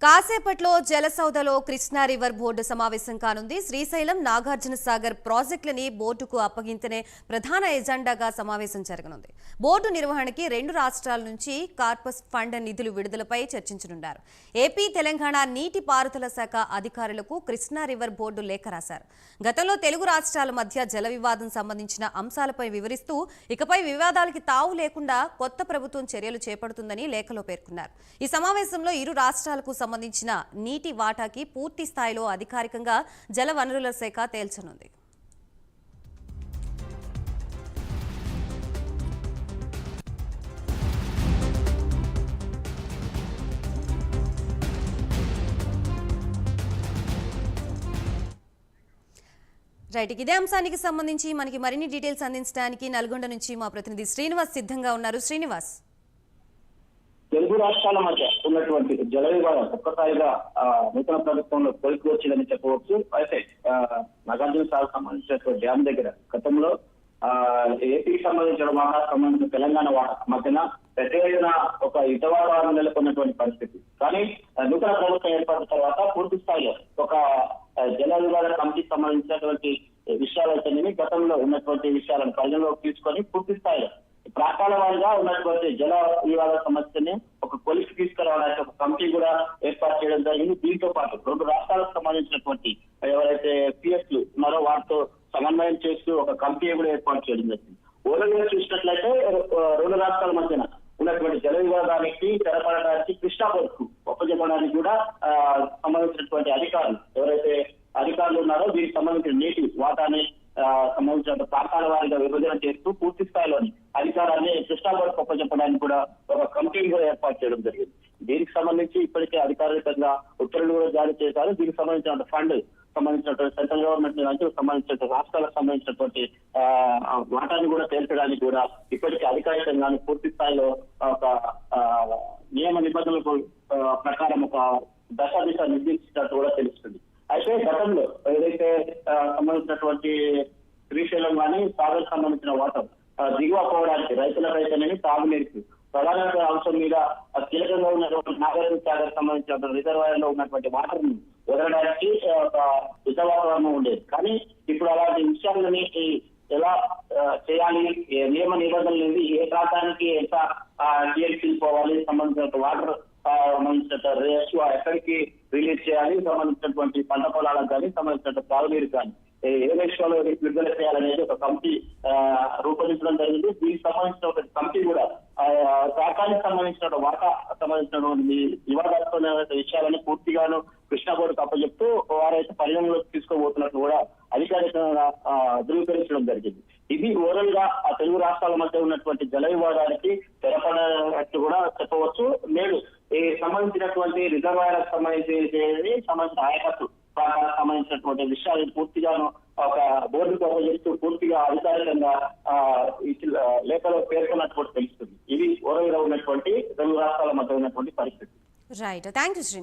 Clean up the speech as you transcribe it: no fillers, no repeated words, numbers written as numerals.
కాసేపట్లో జలసౌధలో Krishna river board సమావేశం కానుంది. శ్రీశైలం నాగార్జున సాగర్ ప్రాజెక్టులని బోర్డుకు అప్పగించనే ప్రధాన ఎజెండాగా సమావేశం జరగనుంది. బోర్డు నిర్వహణకి 2 రాష్ట్రాల నుంచి కార్పస్ ఫండ్ నిధులు విడుదలపై చర్చించనున్నారు. ఏపీ, తెలంగాణ నీటి పారుదల శాఖ అధికారులకు కృష్ణా రివర్ బోర్డు లేఖ రాశారు. గతంలో తెలుగు రాష్ట్రాల మధ్య జల వివాదం సంబంధించిన అంశాలపై వివరిస్తూ ఇకపై వివాదాలకి తావు లేకుండా కొత్త ప్రభుత్వం చర్యలు చేపడుతుందని లేఖలో పేర్కొన్నారు. ఈ సమావేశంలో ఇరు రాష్ట్రాలకు సంబంధించిన నీటి వాటాకి పూర్తి స్థాయిలో అధికారికంగా జల వనరుల శాఖ తేల్చనుంది. రైట్, ఇదే అంశానికి సంబంధించి మనకి మరిన్ని డీటెయిల్స్ అందించడానికి నల్గొండ నుంచి మా ప్రతినిధి శ్రీనివాస్ సిద్ధంగా ఉన్నారు. శ్రీనివాస్, తెలుగు రాష్ట్రాల మధ్య ఉన్నటువంటి జల వివాదం ఒక్కసారిగా నూతన ప్రభుత్వంలో కొలికి వచ్చిందని చెప్పవచ్చు. అయితే నాగార్జున సాగర్ సంబంధించిన డ్యామ్ దగ్గర గతంలో ఏపీకి సంబంధించిన వాటా, సంబంధించిన తెలంగాణ వాటా మధ్యన ప్రత్యేకమైన ఒక యుద్ధ వాతావరణం నెలకొన్నటువంటి పరిస్థితి. కానీ నూతన ప్రభుత్వం ఏర్పడిన తర్వాత పూర్తి స్థాయిలో ఒక జల వివాద కమిటీకి సంబంధించినటువంటి విషయాలైతేనేమి గతంలో ఉన్నటువంటి విషయాలను పరిగణలోకి తీసుకొని పూర్తి స్థాయిలో ప్రాంతాల వారిగా ఉన్నటువంటి జల వివాద సమస్యని ఒక కొలికి తీసుకురావడానికి ఒక కమిటీ కూడా ఏర్పాటు చేయడం జరిగింది. దీంతో పాటు 2 రాష్ట్రాలకు సంబంధించినటువంటి ఎవరైతే పిఎస్లు ఉన్నారో వారితో సమన్వయం చేస్తూ ఒక కమిటీ కూడా ఏర్పాటు చేయడం జరిగింది. ఓవరాల్ చూసినట్లయితే 2 రాష్ట్రాల మధ్యన ఉన్నటువంటి జల వివాదానికి తెరపడడానికి కృష్ణా బోర్డుకు ఒప్పజెప్పడానికి కూడా సంబంధించినటువంటి అధికారులు ఎవరైతే అధికారులు ఉన్నారో దీనికి సంబంధించిన నీటి వాటాని సంబంధించిన ప్రాంతాల వారిగా విభజన చేస్తూ పూర్తి స్థాయిలోని అధికారాన్ని కృష్ణా బోర్డుకు ఒప్పజెప్పడానికి కూడా ఒక కమిటీని కూడా ఏర్పాటు చేయడం జరిగింది. దీనికి సంబంధించి ఇప్పటికే అధికారికంగా ఉత్తర్వులు కూడా జారీ చేశారు. దీనికి సంబంధించిన ఫండ్ సంబంధించినటువంటి సెంట్రల్ గవర్నమెంట్ నుంచి సంబంధించిన రాష్ట్రాలకు సంబంధించినటువంటి వాటాన్ని కూడా తేల్చడానికి కూడా ఇప్పటికే అధికారికంగా పూర్తి స్థాయిలో ఒక నియమ నిబంధనలకు ప్రకారం ఒక దిశ నిర్దేశించినట్టు కూడా తెలుస్తుంది. అయితే గతంలో ఏదైతే సంబంధించినటువంటి శ్రీశైలం కానీ సాగర్ సంబంధించిన వాటర్ దిగువ పోవడానికి రైతులకైతేనేమి తాగునీరుకు ప్రధాన అంశం మీద కీలకంగా ఉన్నటువంటి నాగార్జున సాగర్ సంబంధించిన రిజర్వాయర్ లో ఉన్నటువంటి వాటర్ ని వదలడానికి ఒక యుద్ధ వాతావరణం ఉండేది. కానీ ఇప్పుడు అలాంటి విషయాలని ఎలా చేయాలి, నియమ నిబంధనలు ఏ ప్రాంతానికి ఎంత టీఎల్సీ పోవాలి, సంబంధించిన వాటర్ సంబంధించిన రేషియో ఎక్కడికి రిలీజ్ చేయాలి, సంబంధించినటువంటి పంట పొలాలకు కానీ సంబంధించిన తాగునీరు కానీ ఏ రేషియోలో విడుదల చేయాలనేది ఒక కమిటీ రూపొందించడం జరిగింది. దీనికి సంబంధించిన ఒక కమిటీ కూడా శాఖానికి సంబంధించిన వాటా సంబంధించినటువంటి వివాదాస్పద విషయాలని పూర్తిగాను కృష్ణా బోర్డుకు అప్పచెప్తూ వారైతే పరిగణలోకి తీసుకోబోతున్నట్టు కూడా అధికారికంగా ధృవీకరించడం జరిగింది. ఇది ఓవరాల్ గా ఆ తెలుగు రాష్ట్రాల మధ్య ఉన్నటువంటి జల వివాదానికి తెరపడినట్టు కూడా చెప్పవచ్చు. నేడు ఈ సంబంధించినటువంటి రిజర్వాయర్లకు సంబంధించిన ఆయకట్టు సంబంధించినటువంటి విషయాలను పూర్తిగాను ఒక బోర్డుకు అప్పచెప్తూ పూర్తిగా అధికారికంగా లేఖలో పేర్కొన్నట్టు కూడా తెలుస్తుంది. ఇది ఓవరాల్ గా ఉన్నటువంటి తెలుగు రాష్ట్రాల మధ్య ఉన్నటువంటి పరిస్థితి. Right, thank you.